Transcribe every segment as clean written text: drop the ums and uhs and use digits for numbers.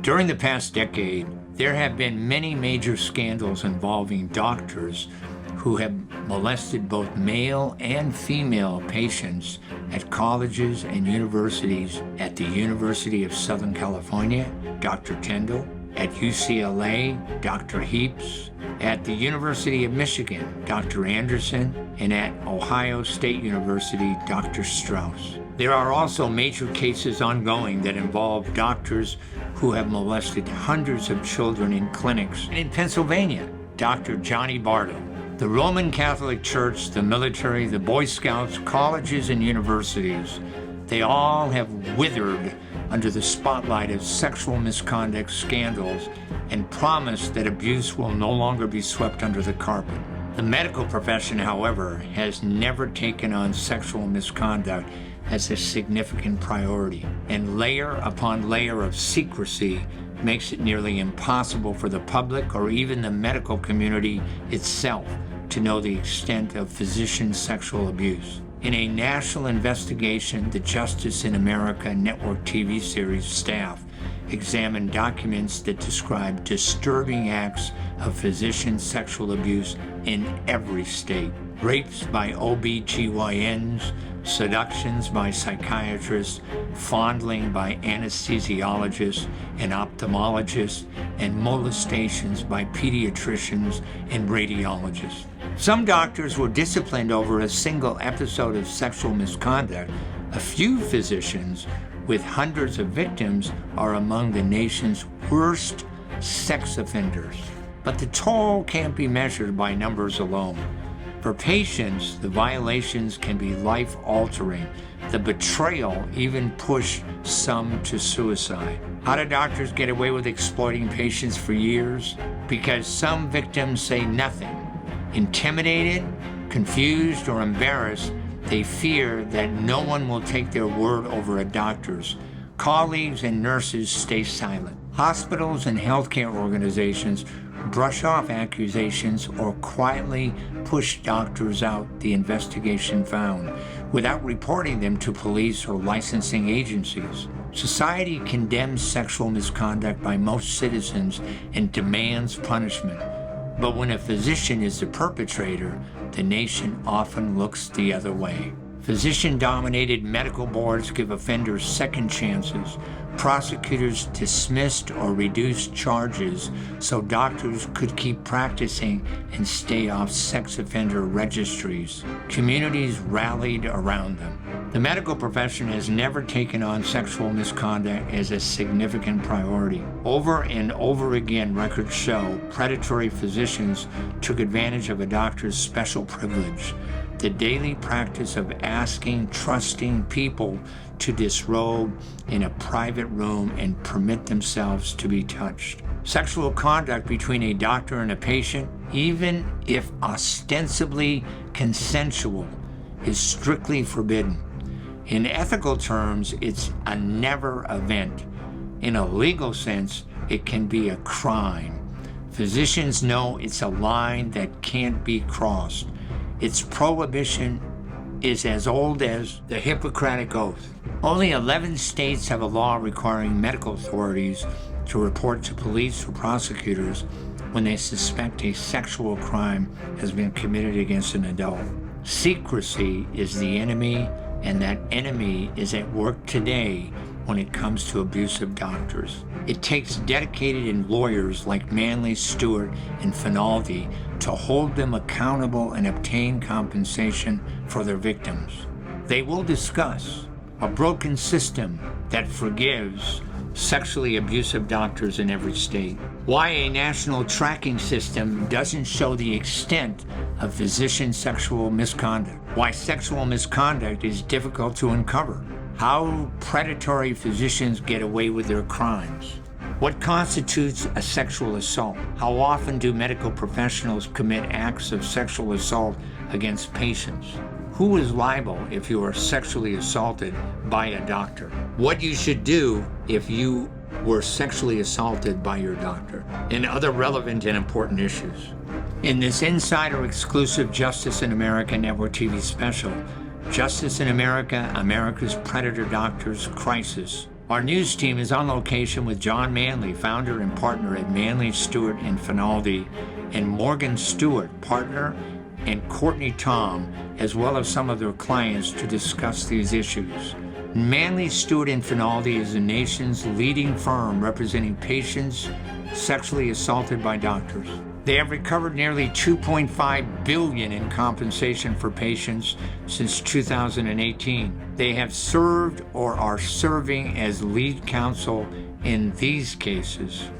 During the past decade, there have been many major scandals involving doctors who have molested both male and female patients at colleges and universities. At the University of Southern California, Dr. Tyndall; at UCLA, Dr. Heaps; at the University of Michigan, Dr. Anderson; and at Ohio State University, Dr. Strauss. There are also major cases ongoing that involve doctors who have molested hundreds of children in clinics. And in Pennsylvania, Dr. Johnny Bardo. The Roman Catholic Church, the military, the Boy Scouts, colleges, and universities, they all have withered under the spotlight of sexual misconduct scandals and promised that abuse will no longer be swept under the carpet. The medical profession, however, has never taken on sexual misconduct as a significant priority, and layer upon layer of secrecy makes it nearly impossible for the public or even the medical community itself to know the extent of physician sexual abuse. In a national investigation, the Justice in America network TV series staff examined documents that describe disturbing acts of physician sexual abuse in every state. Rapes by OB/GYNs, seductions by psychiatrists, fondling by anesthesiologists and ophthalmologists, and molestations by pediatricians and radiologists. Some doctors were disciplined over a single episode of sexual misconduct. A few physicians with hundreds of victims are among the nation's worst sex offenders. But the toll can't be measured by numbers alone. For patients, the violations can be life-altering. The betrayal even pushed some to suicide. How do doctors get away with exploiting patients for years? Because some victims say nothing. Intimidated, confused, or embarrassed, they fear that no one will take their word over a doctor's. Colleagues and nurses stay silent. Hospitals and healthcare organizations brush off accusations or quietly push doctors out, the investigation found, without reporting them to police or licensing agencies. Society condemns sexual misconduct by most citizens and demands punishment. But when a physician is the perpetrator, the nation often looks the other way. Physician-dominated medical boards give offenders second chances. Prosecutors dismissed or reduced charges so doctors could keep practicing and stay off sex offender registries. Communities rallied around them. The medical profession has never taken on sexual misconduct as a significant priority. Over and over again, records show predatory physicians took advantage of a doctor's special privilege, the daily practice of asking trusting people to disrobe in a private room and permit themselves to be touched. Sexual conduct between a doctor and a patient, even if ostensibly consensual, is strictly forbidden. In ethical terms, it's a never event. In a legal sense, it can be a crime. Physicians know it's a line that can't be crossed. Its prohibition is as old as the Hippocratic Oath. Only 11 states have a law requiring medical authorities to report to police or prosecutors when they suspect a sexual crime has been committed against an adult. Secrecy is the enemy, and that enemy is at work today when it comes to abusive doctors. It takes dedicated lawyers like Manley, Stewart, and Finaldi to hold them accountable and obtain compensation for their victims. They will discuss a broken system that forgives sexually abusive doctors in every state, why a national tracking system doesn't show the extent of physician sexual misconduct, why sexual misconduct is difficult to uncover, how predatory physicians get away with their crimes, what constitutes a sexual assault, how often do medical professionals commit acts of sexual assault against patients, who is liable if you are sexually assaulted by a doctor, what you should do if you were sexually assaulted by your doctor, and other relevant and important issues. In this insider exclusive Justice in America Network TV special, Justice in America, America's Predator Doctors Crisis, Our news team is on location with John Manley, founder and partner at Manley, Stewart and Finaldi, and Morgan Stewart, partner, and Courtney Tom, as well as some of their clients, to discuss these issues. Manley, Stewart and Finaldi is the nation's leading firm representing patients sexually assaulted by doctors. They have recovered nearly $2.5 billion in compensation for patients since 2018. They have served or are serving as lead counsel in these cases.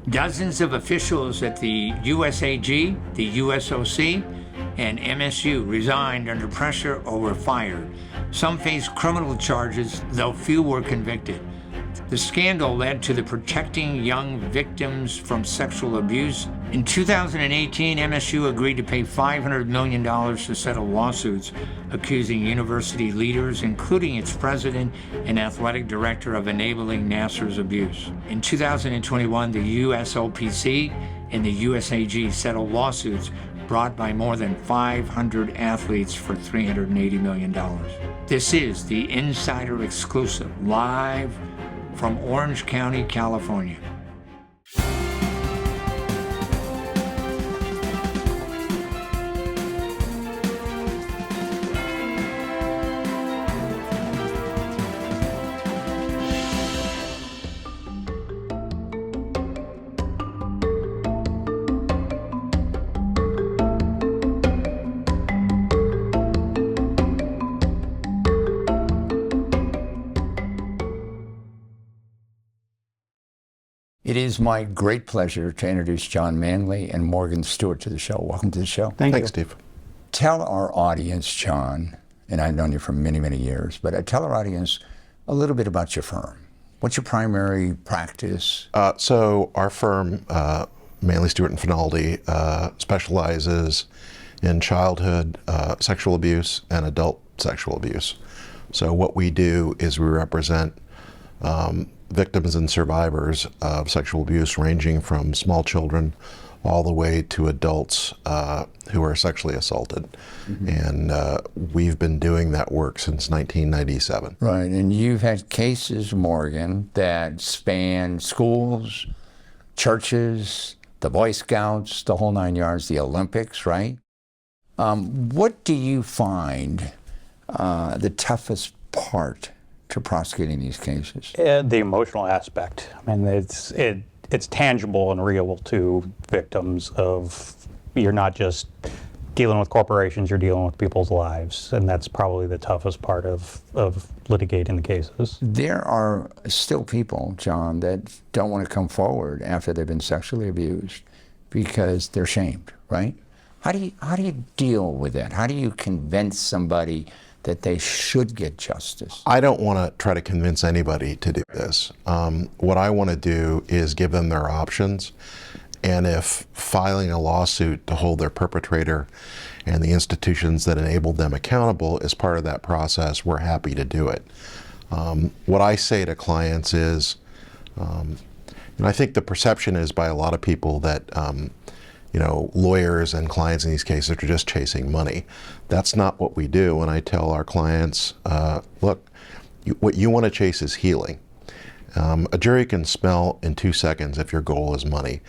Dozens of officials at the USAG, the USOC, and MSU resigned under pressure or were fired. Some faced criminal charges, though few were convicted. The scandal led to the Protecting Young Victims from Sexual Abuse. In 2018, MSU agreed to pay $500 million to settle lawsuits accusing university leaders, including its president and athletic director, of enabling Nassar's abuse. In 2021, the USOPC and the USAG settled lawsuits brought by more than 500 athletes for $380 million. This is the Insider Exclusive, live from Orange County, California. It is my great pleasure to introduce John Manley and Morgan Stewart to the show. Welcome to the show. Thanks, Steve. Tell our audience, John, and I've known you for many, many years, but tell our audience a little bit about your firm. What's your primary practice? So our firm, Manley, Stewart and Finaldi, specializes in childhood sexual abuse and adult sexual abuse. So what we do is we represent victims and survivors of sexual abuse, ranging from small children all the way to adults who are sexually assaulted. Mm-hmm. And we've been doing that work since 1997. Right, and you've had cases, Morgan, that span schools, churches, the Boy Scouts, the whole 9 yards, the Olympics, right? What do you find the toughest part to prosecuting these cases? The emotional aspect. I mean, it's tangible and real to victims of, you're not just dealing with corporations, you're dealing with people's lives, and that's probably the toughest part of litigating the cases. There are still people, John, that don't want to come forward after they've been sexually abused because they're shamed, right? How do you deal with that? How do you convince somebody that they should get justice? I don't want to try to convince anybody to do this. What I want to do is give them their options, and if filing a lawsuit to hold their perpetrator and the institutions that enabled them accountable is part of that process, we're happy to do it. What I say to clients is, and I think the perception is by a lot of people that lawyers and clients in these cases are just chasing money. That's not what we do. And I tell our clients, look, what you want to chase is healing. A jury can smell in 2 seconds if your goal is money.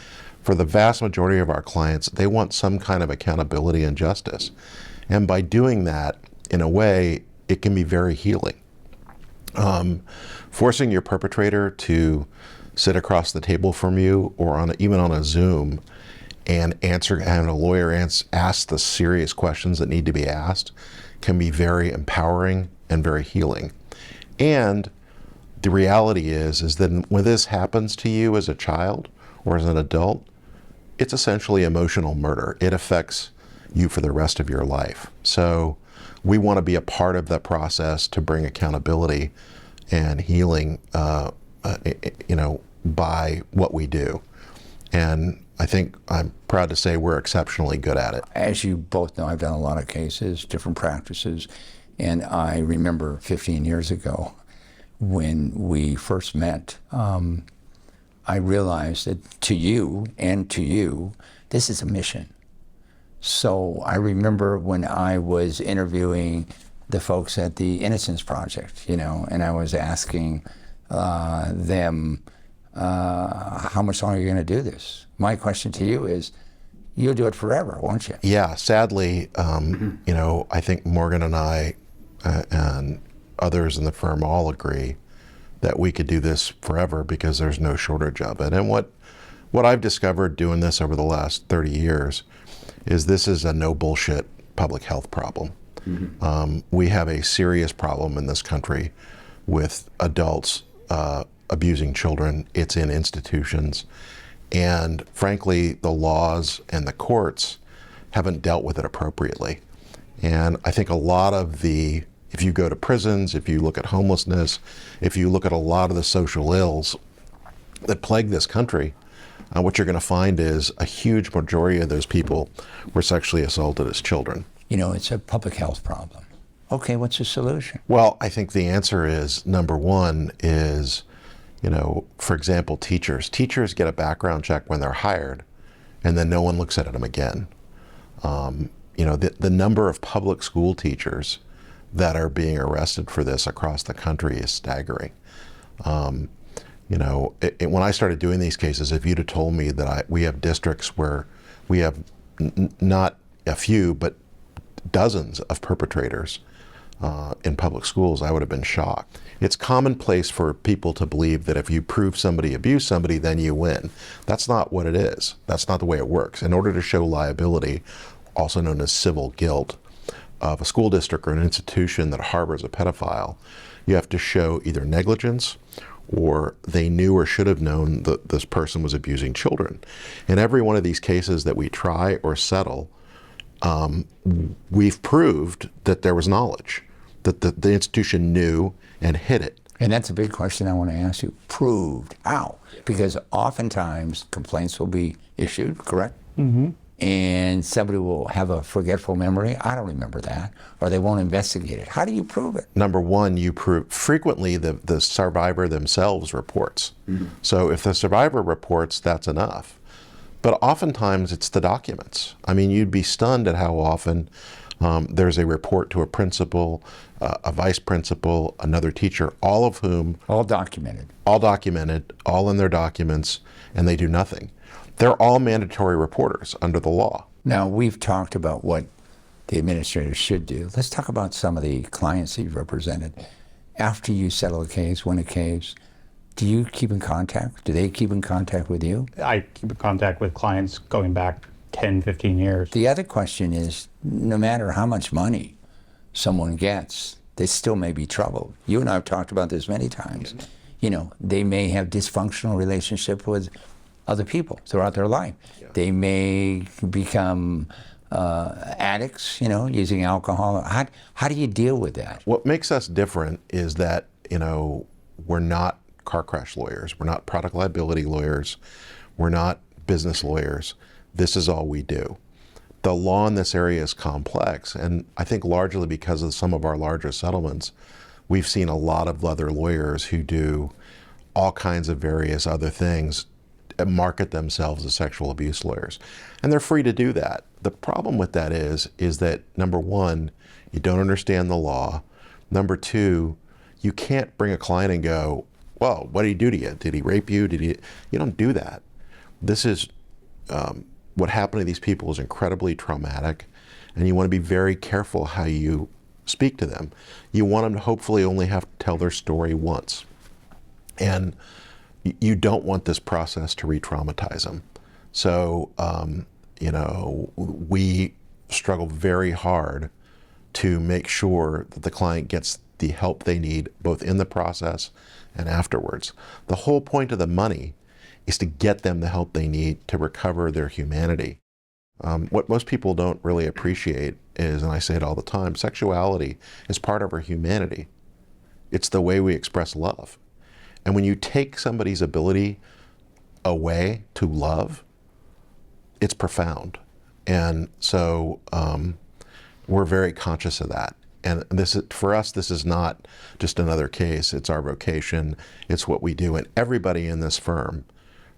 For the vast majority of our clients, they want some kind of accountability and justice. And by doing that, in a way, it can be very healing. Forcing your perpetrator to sit across the table from you, or even on a Zoom, and having a lawyer ask the serious questions that need to be asked, can be very empowering and very healing. And the reality is that when this happens to you as a child or as an adult, it's essentially emotional murder. It affects you for the rest of your life. So we want to be a part of that process to bring accountability and healing, by what we do. And I think I'm proud to say we're exceptionally good at it. As you both know, I've done a lot of cases, different practices, and I remember 15 years ago when we first met, I realized that to you, this is a mission. So I remember when I was interviewing the folks at the Innocence Project, and I was asking them, how much longer are you going to do this? My question to you is, you'll do it forever, won't you? Yeah, sadly, I think Morgan and I and others in the firm all agree that we could do this forever because there's no shortage of it. And what I've discovered doing this over the last 30 years is this is a no bullshit public health problem. We have a serious problem in this country with adults abusing children. It's in institutions. And frankly, the laws and the courts haven't dealt with it appropriately. And I think a lot of if you go to prisons, if you look at homelessness, if you look at a lot of the social ills that plague this country, what you're going to find is a huge majority of those people were sexually assaulted as children. It's a public health problem. Okay, what's the solution? Well, I think the answer is, number one is, for example, teachers. Teachers get a background check when they're hired, and then no one looks at them again. The number of public school teachers that are being arrested for this across the country is staggering. When I started doing these cases, if you'd have told me that we have districts where we have not a few, but dozens of perpetrators in public schools, I would have been shocked. It's commonplace for people to believe that if you prove somebody abused somebody, then you win. That's not what it is. That's not the way it works. In order to show liability, also known as civil guilt, of a school district or an institution that harbors a pedophile, you have to show either negligence or they knew or should have known that this person was abusing children. In every one of these cases that we try or settle, we've proved that there was knowledge, that the institution knew and hid it. And that's a big question I want to ask you. Proved. How? Because oftentimes complaints will be issued, correct? Mm-hmm. And somebody will have a forgetful memory. I don't remember that. Or they won't investigate it. How do you prove it? Number one, you prove frequently the survivor themselves reports. Mm-hmm. So if the survivor reports, that's enough. But oftentimes it's the documents. I mean, you'd be stunned at how often there's a report to a principal, a vice principal, another teacher, all of whom... All documented, all in their documents, and they do nothing. They're all mandatory reporters under the law. Now, we've talked about what the administrators should do. Let's talk about some of the clients that you've represented. After you settle a case, win a case, do you keep in contact? Do they keep in contact with you? I keep in contact with clients going back 10, 15 years. The other question is, no matter how much money someone gets, they still may be troubled. You and I have talked about this many times. They may have dysfunctional relationship with other people throughout their life. Yeah. They may become addicts, using alcohol. How do you deal with that? What makes us different is that, we're not car crash lawyers. We're not product liability lawyers. We're not business lawyers. This is all we do. The law in this area is complex, and I think largely because of some of our larger settlements, we've seen a lot of other lawyers who do all kinds of various other things market themselves as sexual abuse lawyers. And they're free to do that. The problem with that is that, number one, you don't understand the law. Number two, you can't bring a client and go, well, what did he do to you? Did he rape you? You don't do that. This is, what happened to these people is incredibly traumatic, and you want to be very careful how you speak to them. You want them to hopefully only have to tell their story once. And you don't want this process to re-traumatize them. So, we struggle very hard to make sure that the client gets the help they need, both in the process and afterwards. The whole point of the money is to get them the help they need to recover their humanity. What most people don't really appreciate is, and I say it all the time, sexuality is part of our humanity. It's the way we express love. And when you take somebody's ability away to love, it's profound. And so we're very conscious of that. And this is, for us, this is not just another case. It's our vocation. It's what we do. And everybody in this firm,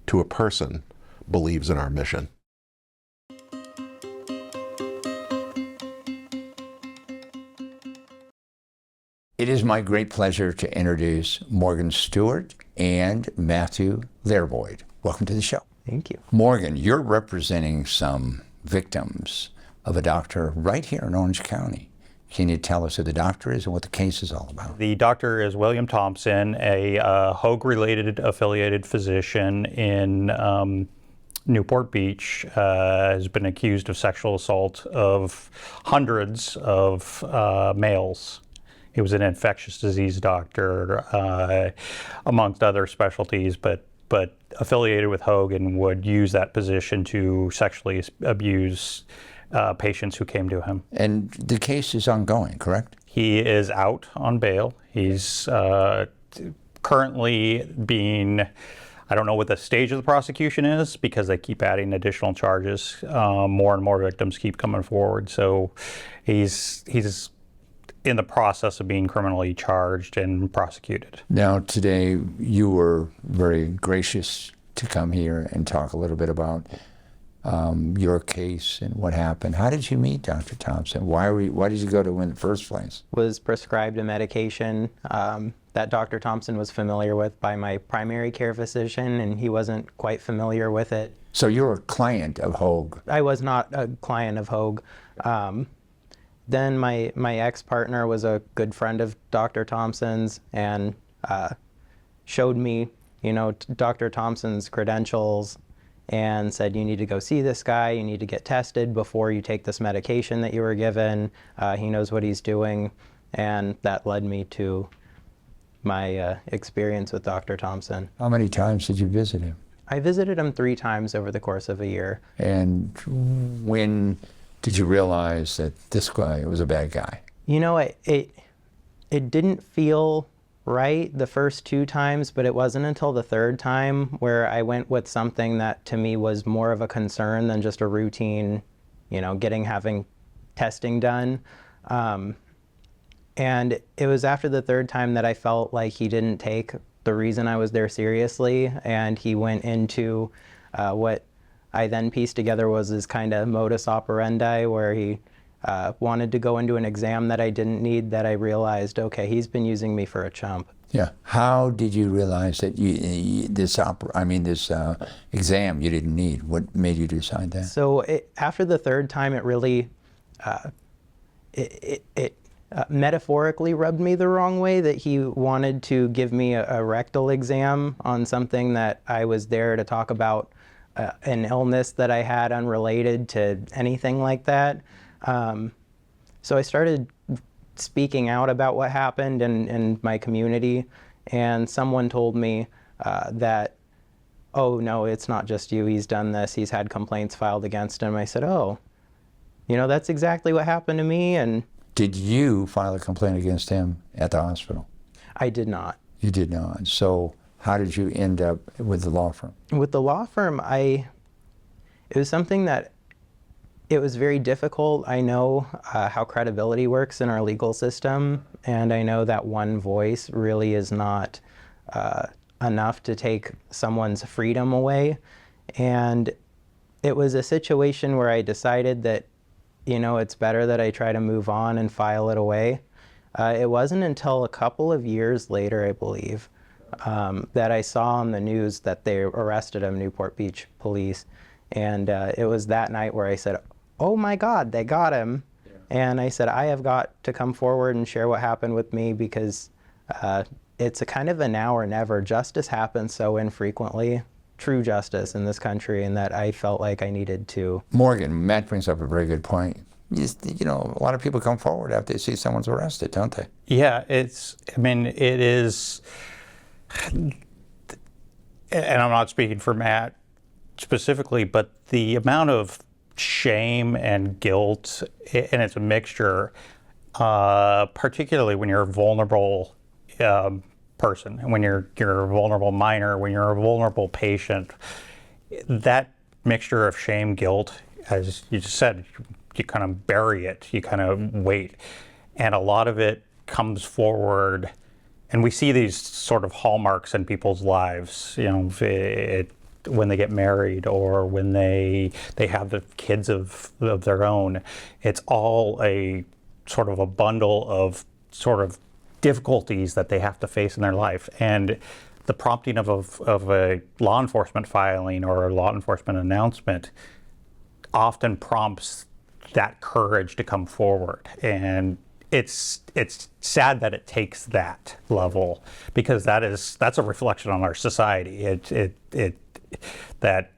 to a person, believes in our mission. It is my great pleasure to introduce Morgan Stewart and Matthew Learboyd. Welcome to the show. Thank you. Morgan, you're representing some victims of a doctor right here in Orange County. Can you tell us who the doctor is and what the case is all about? The doctor is William Thompson, a Hoag-related affiliated physician in Newport Beach, has been accused of sexual assault of hundreds of males. He was an infectious disease doctor, amongst other specialties, but affiliated with Hoag, and would use that position to sexually abuse patients who came to him. And the case is ongoing, correct? He is out on bail. He's currently being, I don't know what the stage of the prosecution is, because they keep adding additional charges. More and more victims keep coming forward. So he's in the process of being criminally charged and prosecuted. Now, today you were very gracious to come here and talk a little bit about your case and what happened. How did you meet Dr. Thompson? Why did you go to him in the first place? Was prescribed a medication that Dr. Thompson was familiar with by my primary care physician, and he wasn't quite familiar with it. So you're a client of Hoag. I was not a client of Hoag. Then my ex-partner was a good friend of Dr. Thompson's, and showed me, Dr. Thompson's credentials, and said, you need to go see this guy, you need to get tested before you take this medication that you were given. He knows what he's doing. And that led me to my experience with Dr. Thompson. How many times did you visit him? I visited him 3 times over the course of a year. And when did you realize that this guy was a bad guy? It didn't feel right the first 2 times, but it wasn't until the 3rd time where I went with something that to me was more of a concern than just a routine, having testing done. And it was after the 3rd time that I felt like he didn't take the reason I was there seriously, and he went into what I then pieced together was his kind of modus operandi, where he wanted to go into an exam that I didn't need, that I realized, okay, he's been using me for a chump. Yeah. How did you realize that this exam you didn't need? What made you decide that? So after the 3rd time, it really, metaphorically rubbed me the wrong way, that he wanted to give me a rectal exam on something that I was there to talk about, an illness that I had unrelated to anything like that. So I started speaking out about what happened in my community, and someone told me that, oh no, it's not just you, he's done this, he's had complaints filed against him. I said, oh, that's exactly what happened to me. And did you file a complaint against him at the hospital? I did not. You did not. So how did you end up with the law firm? With the law firm, it was something that it was very difficult. I know how credibility works in our legal system, and I know that one voice really is not enough to take someone's freedom away. And it was a situation where I decided that, it's better that I try to move on and file it away. It wasn't until a couple of years later, I believe, that I saw on the news that they arrested him, Newport Beach police. And it was that night where I said, oh my God, they got him. Yeah. And I said, I have got to come forward and share what happened with me, because it's a kind of a now or never. Justice happens so infrequently, true justice in this country, and that I felt like I needed to. Morgan, Matt brings up a very good point. A lot of people come forward after they see someone's arrested, don't they? Yeah, it is, and I'm not speaking for Matt specifically, but the amount of shame and guilt, and it's a mixture, particularly when you're a vulnerable person, and when you're a vulnerable minor, when you're a vulnerable patient, that mixture of shame, guilt, as you just said, you kind of bury it, you kind of wait. And a lot of it comes forward, and we see these sort of hallmarks in people's lives, you know, when they get married or when they have the kids of their own. It's all a sort of a bundle of sort of difficulties that they have to face in their life. And the prompting of a law enforcement filing or a law enforcement announcement often prompts that courage to come forward. And it's sad that it takes that level, because that's a reflection on our society. That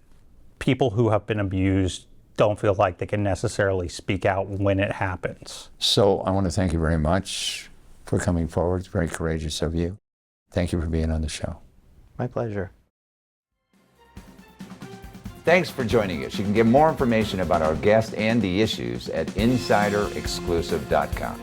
people who have been abused don't feel like they can necessarily speak out when it happens. So I want to thank you very much for coming forward. It's very courageous of you. Thank you for being on the show. My pleasure. Thanks for joining us. You can get more information about our guest and the issues at insiderexclusive.com.